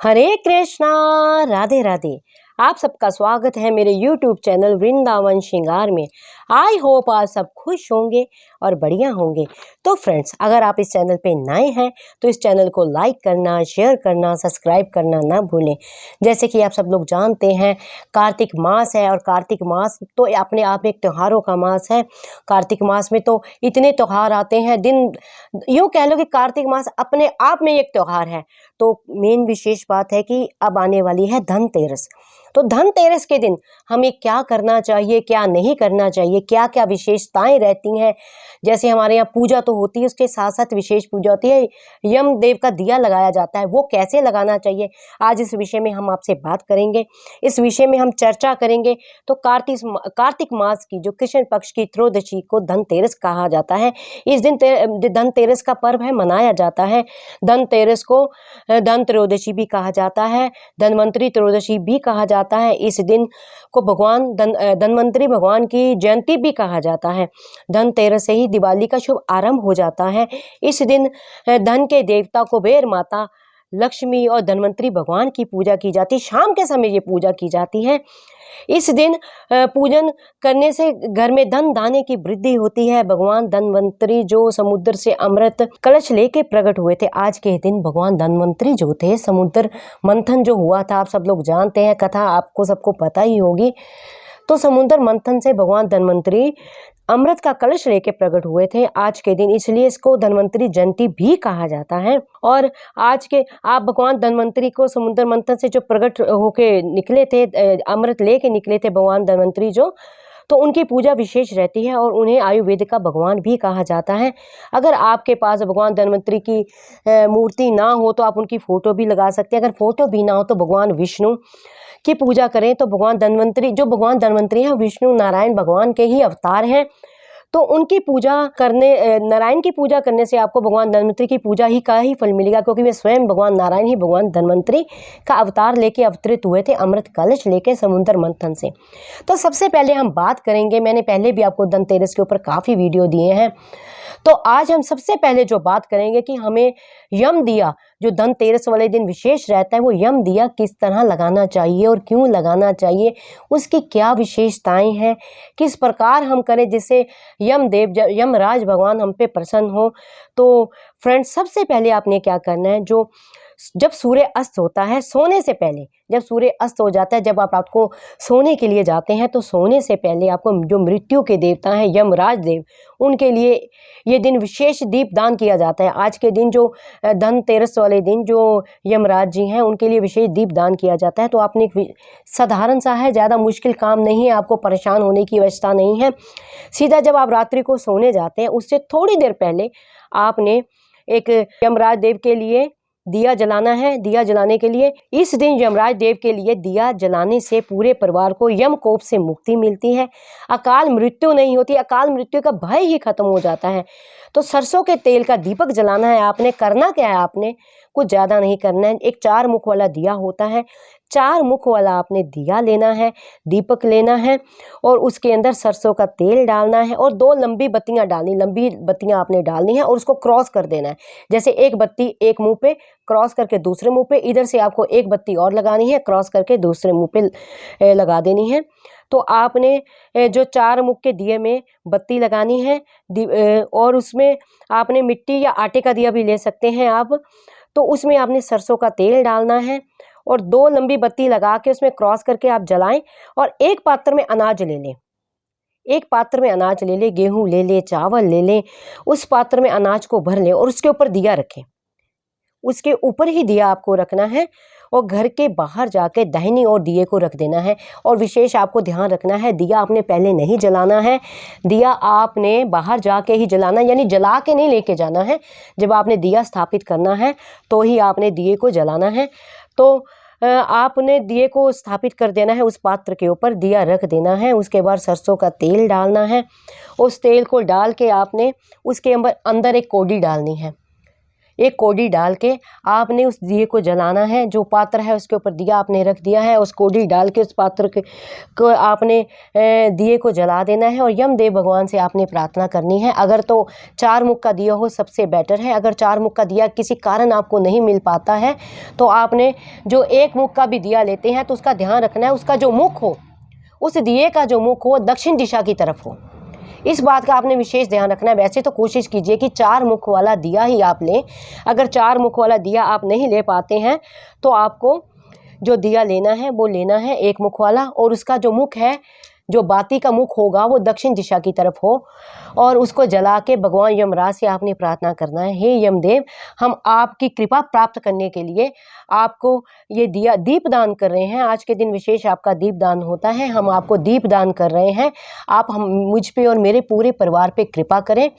हरे कृष्णा। राधे राधे। आप सबका स्वागत है मेरे YouTube चैनल वृंदावन श्रृंगार में। आई होप आप सब खुश होंगे और बढ़िया होंगे। तो फ्रेंड्स, अगर आप इस चैनल पे नए हैं तो इस चैनल को लाइक करना, शेयर करना, सब्सक्राइब करना ना भूलें। जैसे कि आप सब लोग जानते हैं, कार्तिक मास है और कार्तिक मास तो अपने आप में एक त्योहारों का मास है। कार्तिक मास में तो इतने त्यौहार आते हैं, दिन यूँ कह लो कि कार्तिक मास अपने आप में एक त्यौहार है। तो मेन विशेष बात है कि अब आने वाली है धनतेरस। तो धनतेरस के दिन हमें क्या करना चाहिए, क्या नहीं करना चाहिए, क्या क्या विशेषताएं रहती हैं। जैसे हमारे यहाँ पूजा तो होती है, उसके साथ साथ विशेष पूजा होती है, यम देव का दिया लगाया जाता है, वो कैसे लगाना चाहिए, आज इस विषय में हम आपसे बात करेंगे। इस विषय में हम चर्चा करेंगे। तो कार्तिक मास की जो कृष्ण पक्ष की त्रयोदशी को धनतेरस कहा जाता है। इस दिन धनतेरस का पर्व है, मनाया जाता है। धनतेरस को धन त्रयोदशी भी कहा जाता है, धन्वंतरी त्रयोदशी भी कहा जाता है। इस दिन को भगवान धन्वंतरी भगवान की जयंती भी कहा जाता है। धनतेरस से ही दिवाली का शुभ आरंभ हो जाता है। इस दिन धन के देवता कुबेर माता, लक्ष्मी और धन्वंतरी भगवान की पूजा की जाती है। शाम के समय ये पूजा की जाती है। इस दिन पूजन करने से घर में धन धान्य की वृद्धि होती है। भगवान धन्वंतरी जो समुद्र से अमृत कलश लेके प्रकट हुए थे, आज के दिन भगवान धन्वंतरी जो थे, समुद्र मंथन जो हुआ था, आप सब लोग जानते हैं, कथा आपको सबको पता ही होगी। तो समुद्र मंथन से भगवान धन्वंतरी अमृत का कलश लेके प्रकट हुए थे आज के दिन, इसलिए इसको धन्वंतरी जयंती भी कहा जाता है। और आज के आप भगवान धन्वंतरी को समुद्र मंथन से जो प्रकट होके निकले थे, अमृत लेके निकले थे भगवान धन्वंतरी जो, तो उनकी पूजा विशेष रहती है और उन्हें आयुर्वेद का भगवान भी कहा जाता है। अगर आपके पास भगवान धन्वंतरी की मूर्ति ना हो तो आप उनकी फ़ोटो भी लगा सकते हैं। अगर फ़ोटो भी ना हो तो भगवान विष्णु की पूजा करें। तो भगवान धन्वंतरी हैं, विष्णु नारायण भगवान के ही अवतार हैं। तो उनकी पूजा करने, नारायण की पूजा करने से आपको भगवान धन्वंतरी की पूजा ही का ही फल मिलेगा, क्योंकि वे स्वयं भगवान नारायण ही भगवान धन्वंतरी का अवतार लेके अवतरित हुए थे, अमृत कलश लेके समुद्र मंथन से। तो सबसे पहले हम बात करेंगे, मैंने पहले भी आपको धनतेरस के ऊपर काफ़ी वीडियो दिए हैं। तो आज हम सबसे पहले जो बात करेंगे कि हमें यम दिया जो धनतेरस वाले दिन विशेष रहता है, वो यम दिया किस तरह लगाना चाहिए और क्यों लगाना चाहिए, उसकी क्या विशेषताएं हैं, किस प्रकार हम करें जिससे यमराज भगवान हम पे प्रसन्न हो। तो फ्रेंड्स, सबसे पहले आपने क्या करना है, जब सूर्य अस्त होता है, सोने से पहले, जब सूर्य अस्त हो जाता है, जब आप रात को सोने के लिए जाते हैं, तो सोने से पहले आपको जो मृत्यु के देवता हैं यमराज देव, उनके लिए ये दिन विशेष दीपदान किया जाता है। आज के दिन जो धनतेरस वाले दिन जो यमराज जी हैं, उनके लिए विशेष दीपदान किया जाता है। तो आपने साधारण सा है, ज़्यादा मुश्किल काम नहीं है, आपको परेशान होने की आवश्यकता नहीं है। सीधा जब आप रात्रि को सोने जाते हैं, उससे थोड़ी देर पहले आपने एक यमराज देव के लिए दिया जलाना है। दिया जलाने के लिए, इस दिन यमराज देव के लिए दिया जलाने से पूरे परिवार को यम कोप से मुक्ति मिलती है, अकाल मृत्यु नहीं होती, अकाल मृत्यु का भय ही खत्म हो जाता है। तो सरसों के तेल का दीपक जलाना है आपने। करना क्या है, आपने कुछ ज़्यादा नहीं करना है। एक 4 मुख वाला दिया होता है, 4 मुख वाला आपने दिया लेना है, दीपक लेना है और उसके अंदर सरसों का तेल डालना है और 2 लंबी बत्तियां डालनी, लंबी बत्तियां आपने डालनी है और उसको क्रॉस कर देना है। जैसे एक बत्ती एक मुंह पे क्रॉस करके दूसरे मुंह पे, इधर से आपको एक बत्ती और लगानी है, क्रॉस करके दूसरे मुंह पे लगा देनी है। तो आपने जो 4 मुख के दिए में बत्ती लगानी है और उसमें आपने मिट्टी या आटे का दिया भी ले सकते हैं आप। तो उसमें आपने सरसों का तेल डालना है और 2 लंबी बत्ती लगा के उसमें क्रॉस करके आप जलाएं और एक पात्र में अनाज ले लें। एक पात्र में अनाज ले लें, गेहूं ले लें, चावल ले लें, उस पात्र में अनाज को भर लें और उसके ऊपर दिया रखें। उसके ऊपर ही दिया आपको रखना है और घर के बाहर जाके दाहिनी ओर दिए को रख देना है। और विशेष आपको ध्यान रखना है, दिया आपने पहले नहीं जलाना है, दिया आपने बाहर जाके ही जलाना, यानी जला के नहीं लेके जाना है। जब आपने दिया स्थापित करना है तो ही आपने दिए को जलाना है। तो आपने दिए को स्थापित कर देना है, उस पात्र के ऊपर दिया रख देना है। उसके बाद सरसों का तेल डालना है। उस तेल को डाल के आपने उसके अंदर एक कौड़ी डालनी है। एक कोडी डाल के आपने उस दिए को जलाना है। जो पात्र है उसके ऊपर दिया आपने रख दिया है, उस कोडी डाल के उस पात्र को आपने दिए को जला देना है और यमदेव भगवान से आपने प्रार्थना करनी है। अगर तो 4 मुख का दिया हो सबसे बेटर है। अगर 4 मुख का दिया किसी कारण आपको नहीं मिल पाता है तो आपने जो 1 मुख का भी दिया लेते हैं तो उसका ध्यान रखना है उसका जो मुख हो, उस दिए का जो मुख हो दक्षिण दिशा की तरफ हो। इस बात का आपने विशेष ध्यान रखना है। वैसे तो कोशिश कीजिए कि 4 मुख वाला दिया ही आप लें। अगर 4 मुख वाला दिया आप नहीं ले पाते हैं तो आपको जो दिया लेना है वो लेना है 1 मुख वाला, और उसका जो मुख है, जो बाती का मुख होगा वो दक्षिण दिशा की तरफ हो, और उसको जला के भगवान यमराज से आपने प्रार्थना करना है, हे यमदेव, हम आपकी कृपा प्राप्त करने के लिए आपको ये दिया दीप दान कर रहे हैं। आज के दिन विशेष आपका दीप दान होता है, हम आपको दीप दान कर रहे हैं। आप हम मुझ पे और मेरे पूरे परिवार पे कृपा करें,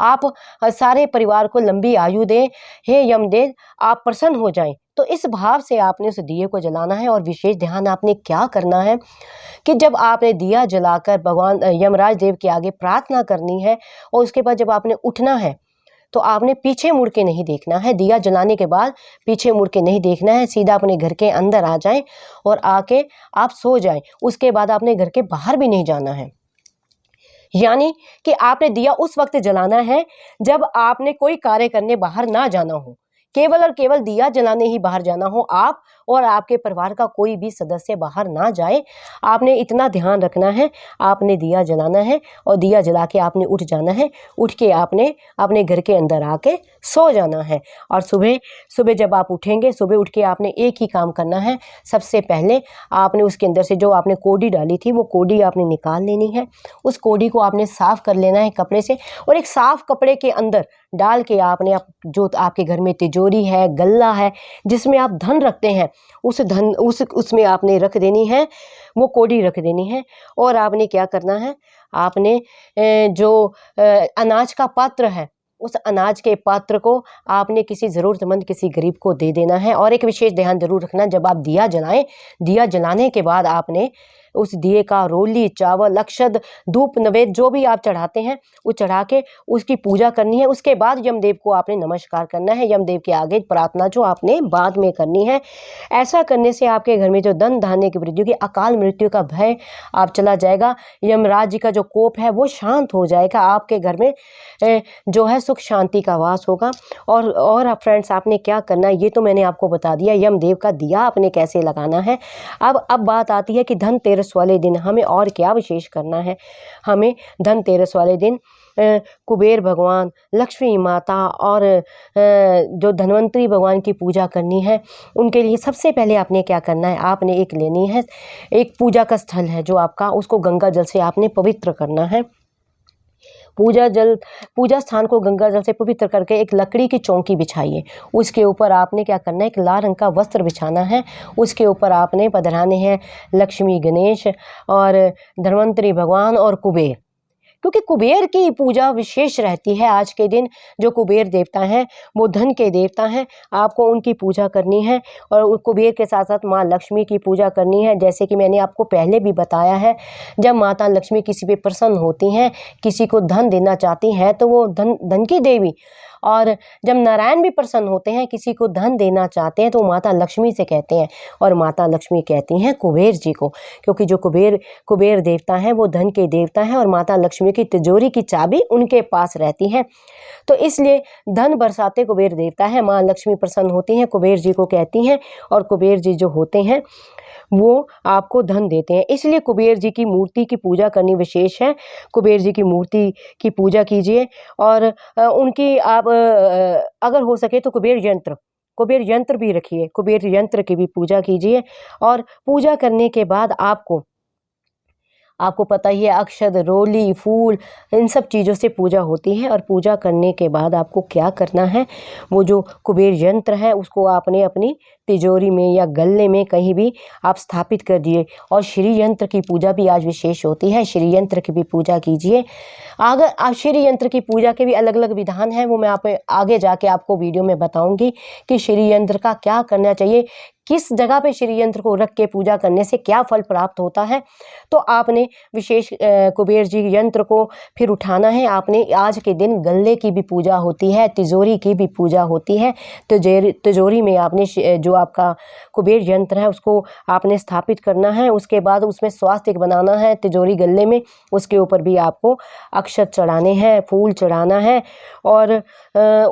आप सारे परिवार को लंबी आयु दें, हे यमदेव आप प्रसन्न हो जाएं। तो इस भाव से आपने उस दिए को जलाना है। और विशेष ध्यान आपने क्या करना है कि जब आपने दिया जलाकर भगवान यमराज देव के आगे प्रार्थना करनी है और उसके बाद जब आपने उठना है तो आपने पीछे मुड़ के नहीं देखना है। दिया जलाने के बाद पीछे मुड़ के नहीं देखना है, सीधा अपने घर के अंदर आ जाएं और आके आप सो जाएं। उसके बाद आपने घर के बाहर भी नहीं जाना है। यानी कि आपने दिया उस वक्त जलाना है जब आपने कोई कार्य करने बाहर ना जाना हो, केवल और केवल दिया जलाने ही बाहर जाना हो। आप और आपके परिवार का कोई भी सदस्य बाहर ना जाए, आपने इतना ध्यान रखना है। आपने दिया जलाना है और दिया जला के आपने उठ जाना है। उठ के आपने अपने घर के अंदर आके सो जाना है। और सुबह जब आप उठेंगे, सुबह उठ के आपने एक ही काम करना है। सबसे पहले आपने उसके अंदर से जो आपने कोडी डाली थी वो कोडी आपने निकाल लेनी है। उस कोडी को आपने साफ कर लेना है कपड़े से, और एक साफ कपड़े के अंदर डाल के आपने जो आपके घर में तिजोरी है, गल्ला है, जिसमें आप धन रखते हैं, उसमें आपने रख देनी है, वो कोडी रख देनी है। और आपने क्या करना है, आपने जो अनाज का पात्र है, उस अनाज के पात्र को आपने किसी ज़रूरतमंद, किसी गरीब को दे देना है। और एक विशेष ध्यान जरूर रखना, जब आप दिया जलाएं, दिया जलाने के बाद आपने उस दिए का रोली, चावल, अक्षत, धूप, नैवेद्य जो भी आप चढ़ाते हैं वो चढ़ा के उसकी पूजा करनी है। उसके बाद यमदेव को आपने नमस्कार करना है। यमदेव के आगे प्रार्थना जो आपने बाद में करनी है। ऐसा करने से आपके घर में जो धन धान्य की वृद्धि की, अकाल मृत्यु का भय आप चला जाएगा। यमराज जी का जो कोप है वो शांत हो जाएगा। आपके घर में जो है सुख शांति का वास होगा। और फ्रेंड्स आपने क्या करना है ये तो मैंने आपको बता दिया, यमदेव का दिया आपने कैसे लगाना है। अब बात आती है कि धनतेरस वाले दिन हमें और क्या विशेष करना है। हमें धनतेरस वाले दिन कुबेर भगवान, लक्ष्मी माता और जो धन्वंतरी भगवान की पूजा करनी है। उनके लिए सबसे पहले आपने क्या करना है, आपने एक लेनी है, एक पूजा का स्थल है जो आपका, उसको गंगा जल से आपने पवित्र करना है। पूजा स्थान को गंगा जल से पवित्र करके एक लकड़ी की चौकी बिछाइए। उसके ऊपर आपने क्या करना है, एक लाल रंग का वस्त्र बिछाना है। उसके ऊपर आपने पधराने हैं लक्ष्मी, गणेश और धन्वंतरी भगवान और कुबेर, क्योंकि कुबेर की पूजा विशेष रहती है। आज के दिन जो कुबेर देवता हैं वो धन के देवता हैं, आपको उनकी पूजा करनी है। और कुबेर के साथ साथ माँ लक्ष्मी की पूजा करनी है। जैसे कि मैंने आपको पहले भी बताया है, जब माता लक्ष्मी किसी पे प्रसन्न होती हैं, किसी को धन देना चाहती हैं तो वो धन की देवी, और जब नारायण भी प्रसन्न होते हैं, किसी को धन देना चाहते हैं तो माता लक्ष्मी से कहते हैं। और माता लक्ष्मी कहती हैं कुबेर जी को, क्योंकि जो कुबेर देवता हैं वो धन के देवता हैं और माता लक्ष्मी की तिजोरी की चाबी उनके पास रहती है। तो इसलिए धन बरसाते कुबेर देवता है। माँ लक्ष्मी प्रसन्न होती हैं, कुबेर जी को कहती हैं, और कुबेर जी जो होते हैं वो आपको धन देते हैं। इसलिए कुबेर जी की मूर्ति की पूजा करनी विशेष है। कुबेर जी की मूर्ति की पूजा कीजिए। और उनकी आप अगर हो सके तो कुबेर यंत्र भी रखिए, कुबेर यंत्र की भी पूजा कीजिए। और पूजा करने के बाद आपको पता ही है, अक्षत, रोली, फूल, इन सब चीज़ों से पूजा होती है। और पूजा करने के बाद आपको क्या करना है, वो जो कुबेर यंत्र है उसको आपने अपनी तिजोरी में या गल्ले में कहीं भी आप स्थापित कर दिए। और श्री यंत्र की पूजा भी आज विशेष होती है, श्री यंत्र की भी पूजा कीजिए। अगर आप श्री यंत्र की पूजा के भी अलग अलग विधान हैं, वो मैं आप आगे जाके आपको वीडियो में बताऊंगी कि श्री यंत्र का क्या करना चाहिए, किस जगह पे श्री यंत्र को रख के पूजा करने से क्या फल प्राप्त होता है। तो आपने विशेष कुबेर जी यंत्र को फिर उठाना है। आपने आज के दिन गल्ले की भी पूजा होती है, तिजोरी की भी पूजा होती है। तिजोरी में आपने जो आपका कुबेर यंत्र है उसको आपने स्थापित करना है। उसके बाद उसमें स्वास्तिक बनाना है तिजोरी गल्ले में, उसके ऊपर भी आपको अक्षत चढ़ाने हैं, फूल चढ़ाना है और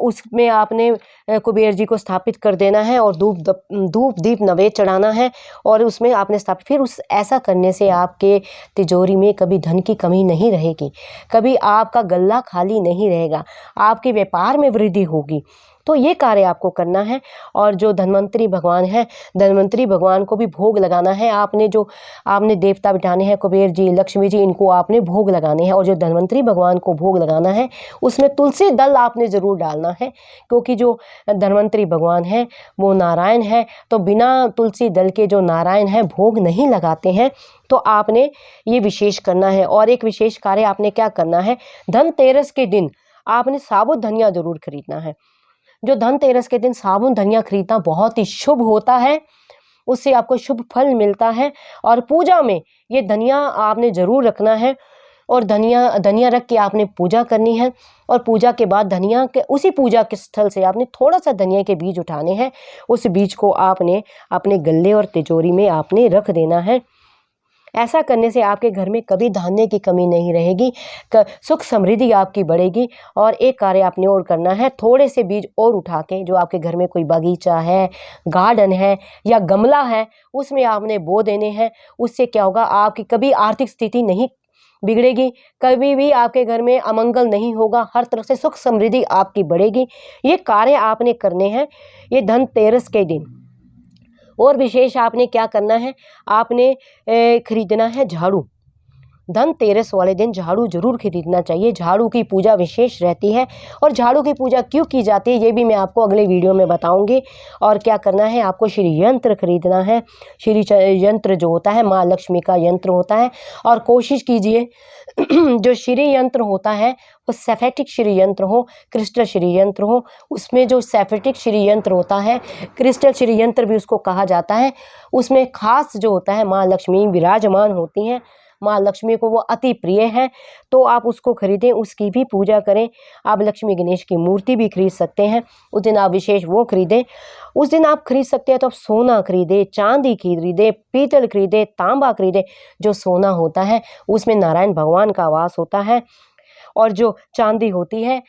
उसमें आपने कुबेर जी को स्थापित कर देना है और धूप दीप नवेद चढ़ाना है और उसमें आपने स्थापित। फिर उस ऐसा करने से आपके तिजोरी में कभी धन की कमी नहीं रहेगी, कभी आपका गल्ला खाली नहीं रहेगा, आपके व्यापार में वृद्धि होगी। तो ये कार्य आपको करना है। और जो धन्वंतरी भगवान है, धन्वंतरी भगवान को भी भोग लगाना है। आपने देवता बिठाने हैं, कुबेर जी, लक्ष्मी जी, इनको आपने भोग लगाने हैं। और जो धन्वंतरी भगवान को भोग लगाना है उसमें तुलसी दल आपने ज़रूर डालना है, क्योंकि जो धन्वंतरी भगवान है वो नारायण है, तो बिना तुलसी दल के जो नारायण है भोग नहीं लगाते हैं। तो आपने ये विशेष करना है। और एक विशेष कार्य आपने क्या करना है, धनतेरस के दिन आपने साबुत धनिया ज़रूर खरीदना है। जो धनतेरस के दिन साबुन धनिया खरीदना बहुत ही शुभ होता है, उससे आपको शुभ फल मिलता है। और पूजा में ये धनिया आपने ज़रूर रखना है और धनिया रख के आपने पूजा करनी है। और पूजा के बाद धनिया के उसी पूजा के स्थल से आपने थोड़ा सा धनिया के बीज उठाने हैं, उस बीज को आपने अपने गल्ले और तिजोरी में आपने रख देना है। ऐसा करने से आपके घर में कभी धान्य की कमी नहीं रहेगी, सुख समृद्धि आपकी बढ़ेगी। और एक कार्य आपने और करना है, थोड़े से बीज और उठा के, जो आपके घर में कोई बगीचा है, गार्डन है या गमला है, उसमें आपने बो देने हैं। उससे क्या होगा, आपकी कभी आर्थिक स्थिति नहीं बिगड़ेगी, कभी भी आपके घर में अमंगल नहीं होगा, हर तरफ से सुख समृद्धि आपकी बढ़ेगी। ये कार्य आपने करने हैं ये धनतेरस के दिन। और विशेष आपने क्या करना है, आपने खरीदना है झाड़ू। धनतेरस वाले दिन झाड़ू जरूर खरीदना चाहिए, झाड़ू की पूजा विशेष रहती है। और झाड़ू की पूजा क्यों की जाती है ये भी मैं आपको अगले वीडियो में बताऊंगी। और क्या करना है, आपको श्री यंत्र खरीदना है। श्री यंत्र जो होता है माँ लक्ष्मी का यंत्र होता है। और कोशिश कीजिए जो श्री यंत्र होता है वो सेफेटिक श्री यंत्र हो, क्रिस्टल श्री यंत्र हो। उसमें जो सेफेटिक श्री यंत्र होता है, क्रिस्टल श्री यंत्र भी उसको कहा जाता है, उसमें खास जो होता है माँ लक्ष्मी विराजमान होती हैं, माँ लक्ष्मी को वो अति प्रिय है। तो आप उसको खरीदें, उसकी भी पूजा करें। आप लक्ष्मी गणेश की मूर्ति भी खरीद सकते हैं, उस दिन आप विशेष वो खरीदें। उस दिन आप खरीद सकते हैं तो आप सोना खरीदे, चांदी खरीदे, पीतल खरीदे, तांबा खरीदे। जो सोना होता है उसमें नारायण भगवान का वास होता है, और जो चांदी होती है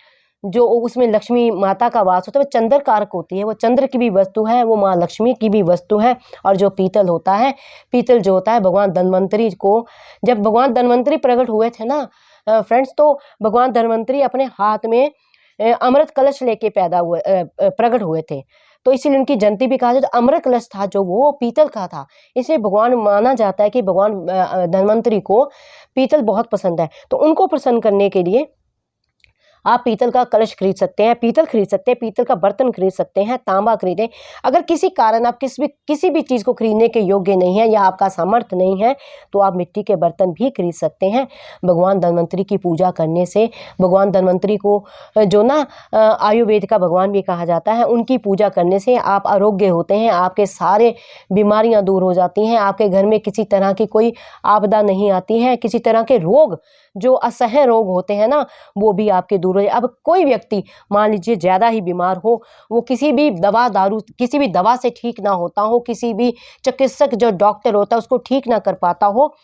जो उसमें लक्ष्मी माता का वास होता है, वो चंद्र कारक होती है, वो चंद्र की भी वस्तु है, वो माँ लक्ष्मी की भी वस्तु है। और जो पीतल होता है, पीतल जो होता है भगवान धन्वंतरी को, जब भगवान धन्वंतरी प्रकट हुए थे ना फ्रेंड्स, तो भगवान धन्वंतरी अपने हाथ में अमृत कलश लेके प्रकट हुए थे। तो इसीलिए उनकी जयंती भी कहा जाता है। अमृत कलश था जो वो पीतल का था, इसलिए भगवान माना जाता है कि भगवान धन्वंतरी को पीतल बहुत पसंद है। तो उनको प्रसन्न करने के लिए आप पीतल का कलश खरीद सकते हैं, पीतल खरीद सकते हैं, पीतल का बर्तन खरीद सकते हैं, तांबा खरीदें। अगर किसी कारण आप किसी भी चीज़ को खरीदने के योग्य नहीं है या आपका सामर्थ्य नहीं है तो आप मिट्टी के बर्तन भी खरीद सकते हैं। भगवान धन्वंतरी की पूजा करने से, भगवान धन्वंतरी को जो ना आयुर्वेद का भगवान भी कहा जाता है, उनकी पूजा करने से आप आरोग्य होते हैं, आपके सारे बीमारियाँ दूर हो जाती हैं, आपके घर में किसी तरह की कोई आपदा नहीं आती है, किसी तरह के रोग जो असह्य रोग होते हैं ना वो भी आपके दूर हो जाए। अब कोई व्यक्ति मान लीजिए ज़्यादा ही बीमार हो, वो किसी भी किसी भी दवा से ठीक ना होता हो, किसी भी चिकित्सक जो डॉक्टर होता है उसको ठीक ना कर पाता हो,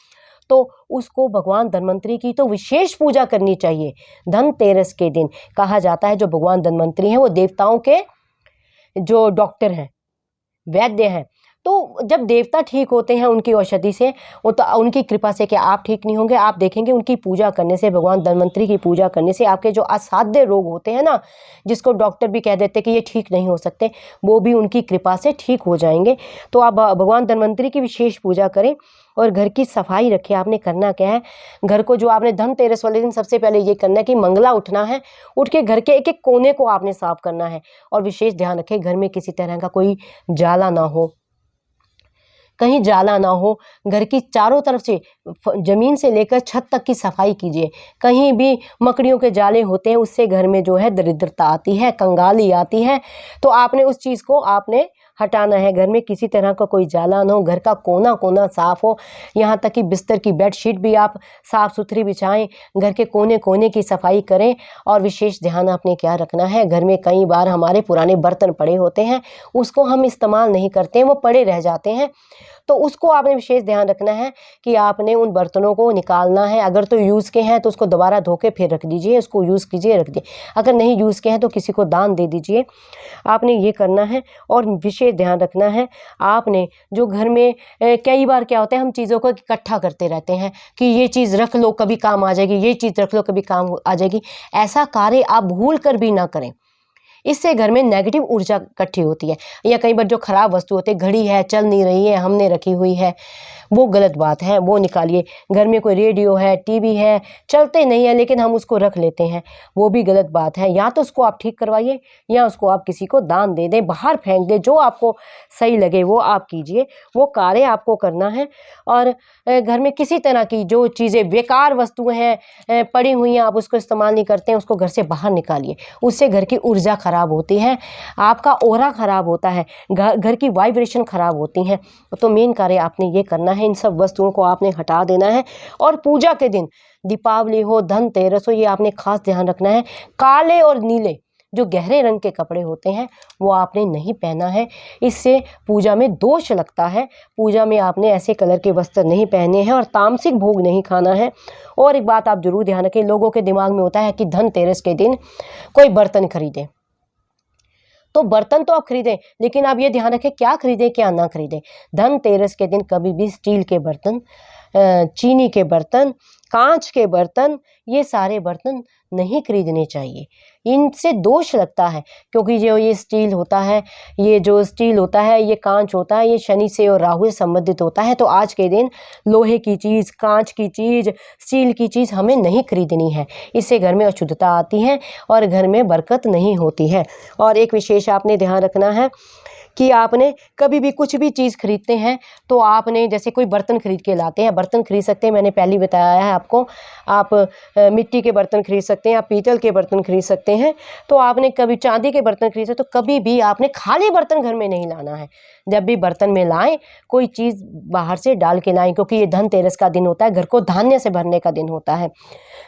तो उसको भगवान धन्वंतरी की तो विशेष पूजा करनी चाहिए। धनतेरस के दिन कहा जाता है जो भगवान धन्वंतरी हैं वो देवताओं के जो डॉक्टर हैं, वैद्य हैं, तो जब देवता ठीक होते हैं उनकी औषधि से, वो तो उनकी कृपा से कि आप ठीक नहीं होंगे, आप देखेंगे उनकी पूजा करने से, भगवान धन्वंतरी की पूजा करने से आपके जो असाध्य रोग होते हैं ना, जिसको डॉक्टर भी कह देते कि ये ठीक नहीं हो सकते, वो भी उनकी कृपा से ठीक हो जाएंगे। तो आप भगवान धन्वंतरी की विशेष पूजा करें और घर की सफाई रखें। आपने करना क्या है, घर को जो आपने धनतेरस वाले दिन सबसे पहले ये करना है कि मंगला उठना है, उठ के घर के एक एक कोने को आपने साफ करना है। और विशेष ध्यान रखें घर में किसी तरह का कोई जाला ना हो, कहीं जाला ना हो। घर की चारों तरफ से जमीन से लेकर छत तक की सफाई कीजिए। कहीं भी मकड़ियों के जाले होते हैं, उससे घर में जो है दरिद्रता आती है, कंगाली आती है। तो आपने उस चीज़ को आपने हटाना है। घर में किसी तरह का कोई जाला ना हो, घर का कोना कोना साफ हो, यहाँ तक कि बिस्तर की बेडशीट भी आप साफ सुथरी बिछाएं, घर के कोने कोने की सफाई करें। और विशेष ध्यान आपने क्या रखना है, घर में कई बार हमारे पुराने बर्तन पड़े होते हैं, उसको हम इस्तेमाल नहीं करते हैं, वो पड़े रह जाते हैं। तो उसको आपने विशेष ध्यान रखना है कि आपने उन बर्तनों को निकालना है। अगर तो यूज़ के हैं तो उसको दोबारा धो के फिर रख दीजिए, उसको यूज़ कीजिए, रख दीजिए। अगर नहीं यूज़ के हैं तो किसी को दान दे दीजिए। आपने ये करना है। और विशेष ध्यान रखना है आपने जो घर में कई बार क्या होता है, हम चीज़ों को इकट्ठा करते रहते हैं कि ये चीज़ रख लो कभी काम आ जाएगी, ये चीज़ रख लो कभी काम आ जाएगी। ऐसा कार्य आप भूल कर भी ना करें, इससे घर में नेगेटिव ऊर्जा इकट्ठी होती है। या कई बार जो खराब वस्तु होती है, घड़ी है चल नहीं रही है, हमने रखी हुई है, वो गलत बात है, वो निकालिए। घर में कोई रेडियो है, टीवी है, चलते नहीं है लेकिन हम उसको रख लेते हैं, वो भी गलत बात है। या तो उसको आप ठीक करवाइए या उसको आप किसी को दान दे दें, बाहर फेंक दें, जो आपको सही लगे वो आप कीजिए, वो कार्य आपको करना है। और घर में किसी तरह की जो चीज़ें बेकार वस्तुएं हैं पड़ी हुई हैं, आप उसको इस्तेमाल नहीं करते हैं, उसको घर से बाहर निकालिए। उससे घर की ऊर्जा खराब होती है, आपका ऑरा खराब होता है, घर की वाइब्रेशन खराब होती हैं। तो मेन कार्य आपने ये करना है, इन सब वस्तुओं को आपने हटा देना है। और पूजा के दिन, दीपावली हो, धनतेरस हो, ये आपने खास ध्यान रखना है, काले और नीले जो गहरे रंग के कपड़े होते हैं वो आपने नहीं पहना है, इससे पूजा में दोष लगता है। पूजा में आपने ऐसे कलर के वस्त्र नहीं पहने हैं और तामसिक भोग नहीं खाना है। और एक बात आप जरूर ध्यान रखें, लोगों के दिमाग में होता है कि धनतेरस के दिन कोई बर्तन खरीदें, तो बर्तन तो आप खरीदें, लेकिन आप ये ध्यान रखें क्या खरीदें क्या ना खरीदें। धनतेरस के दिन कभी भी स्टील के बर्तन, चीनी के बर्तन, कांच के बर्तन, ये सारे बर्तन नहीं खरीदने चाहिए, इनसे दोष लगता है। क्योंकि जो ये स्टील होता है, ये जो स्टील होता है, ये कांच होता है, ये शनि से और राहु से संबंधित होता है। तो आज के दिन लोहे की चीज़, कांच की चीज़, स्टील की चीज़ हमें नहीं खरीदनी है, इससे घर में अशुद्धता आती है और घर में बरकत नहीं होती है। और एक विशेष आपने ध्यान रखना है कि आपने कभी भी कुछ भी चीज़ खरीदते हैं तो आपने, जैसे कोई बर्तन खरीद के लाते हैं, बर्तन खरीद सकते हैं, मैंने पहले ही बताया है आपको, आप मिट्टी के बर्तन खरीद सकते हैं, आप पीतल के बर्तन खरीद सकते हैं। तो आपने कभी चांदी के बर्तन खरीद सकते, तो कभी भी आपने खाली बर्तन घर में नहीं लाना है। जब भी बर्तन में लाएं, कोई चीज़ बाहर से डाल के लाएं, क्योंकि ये धनतेरस का दिन होता है, घर को धान्य से भरने का दिन होता है,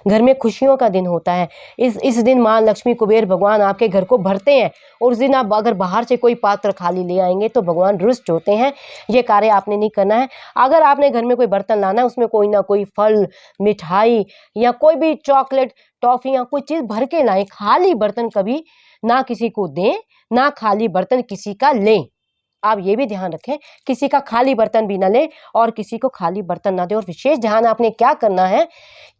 घर में खुशियों का दिन होता है। इस दिन माँ लक्ष्मी, कुबेर भगवान आपके घर को भरते हैं। और उस दिन आप अगर बाहर से कोई पात्र खाली ले आएंगे तो भगवान रुष्ट होते हैं। ये कार्य आपने नहीं करना है। अगर आपने घर में कोई बर्तन लाना है, उसमें कोई ना कोई फल, मिठाई या कोई भी चॉकलेट, टॉफियाँ, कोई चीज़ भर के लाएं। खाली बर्तन कभी ना किसी को दें, ना खाली बर्तन किसी का लें। आप ये भी ध्यान रखें, किसी का खाली बर्तन भी ना लें और किसी को खाली बर्तन ना दें। और विशेष ध्यान आपने क्या करना है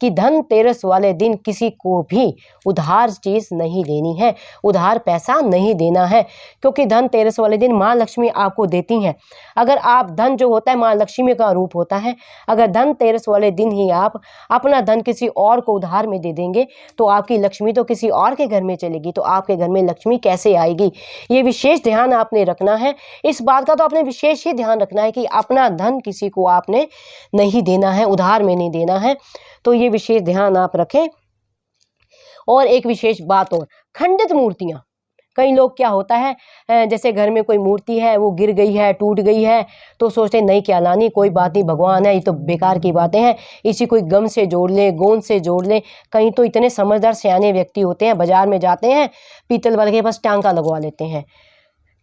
कि धनतेरस वाले दिन किसी को भी उधार चीज़ नहीं देनी है, उधार पैसा नहीं देना है, क्योंकि धनतेरस वाले दिन माँ लक्ष्मी आपको देती हैं। अगर आप, धन जो होता है माँ लक्ष्मी का रूप होता है, अगर धनतेरस वाले दिन ही आप अपना धन किसी और को उधार में दे देंगे तो आपकी लक्ष्मी तो किसी और के घर में चलेगी, तो आपके घर में लक्ष्मी कैसे आएगी। ये विशेष ध्यान आपने रखना है। इस बात का तो आपने विशेष ही ध्यान रखना है कि अपना धन किसी को आपने नहीं देना है, उधार में नहीं देना है। तो ये विशेष ध्यान आप रखें। और एक विशेष बात और, खंडित मूर्तियां, कई लोग क्या होता है, जैसे घर में कोई मूर्ति है, वो गिर गई है, टूट गई है, तो सोचते नहीं क्या लानी, कोई बात नहीं, भगवान है, ये तो बेकार की बातें हैं, इसी कोई गम से जोड़ लें, गोंद से जोड़ लें। कहीं तो इतने समझदार सियाने व्यक्ति होते हैं, बाजार में जाते हैं, पीतल वाले के पास टांका लगवा लेते हैं।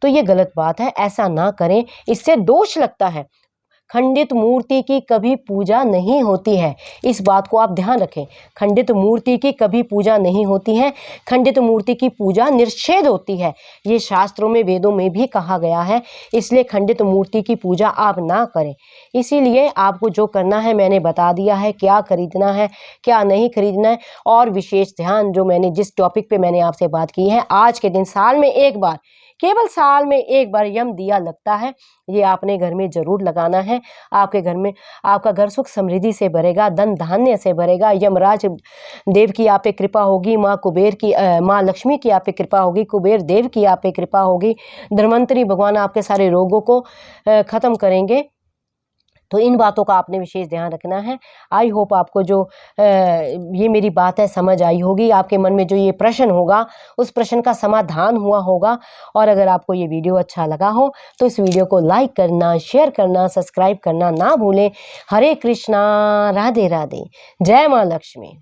तो ये गलत बात है, ऐसा ना करें, इससे दोष लगता है। खंडित मूर्ति की कभी पूजा नहीं होती है। इस बात को आप ध्यान रखें, खंडित मूर्ति की कभी पूजा नहीं होती है, खंडित मूर्ति की पूजा निषेध होती है। ये शास्त्रों में, वेदों में भी कहा गया है। इसलिए खंडित मूर्ति की पूजा आप ना करें। इसीलिए आपको जो करना है मैंने बता दिया है, क्या खरीदना है क्या नहीं खरीदना है। और विशेष ध्यान जो मैंने जिस टॉपिक पे मैंने आपसे बात की है, आज के दिन साल में एक बार, केवल साल में एक बार यम दिया लगता है, ये आपने घर में जरूर लगाना है। आपके घर में, आपका घर सुख समृद्धि से भरेगा, धन धान्य से भरेगा, यमराज देव की आप पे कृपा होगी, माँ कुबेर की, माँ लक्ष्मी की आप पे कृपा होगी, कुबेर देव की आप पे कृपा होगी, धन्वंतरी भगवान आपके सारे रोगों को खत्म करेंगे। तो इन बातों का आपने विशेष ध्यान रखना है। आई होप आपको जो ये मेरी बात है समझ आई होगी, आपके मन में जो ये प्रश्न होगा उस प्रश्न का समाधान हुआ होगा। और अगर आपको ये वीडियो अच्छा लगा हो तो इस वीडियो को लाइक करना, शेयर करना, सब्सक्राइब करना ना भूलें। हरे कृष्णा, राधे राधे, जय माँ लक्ष्मी।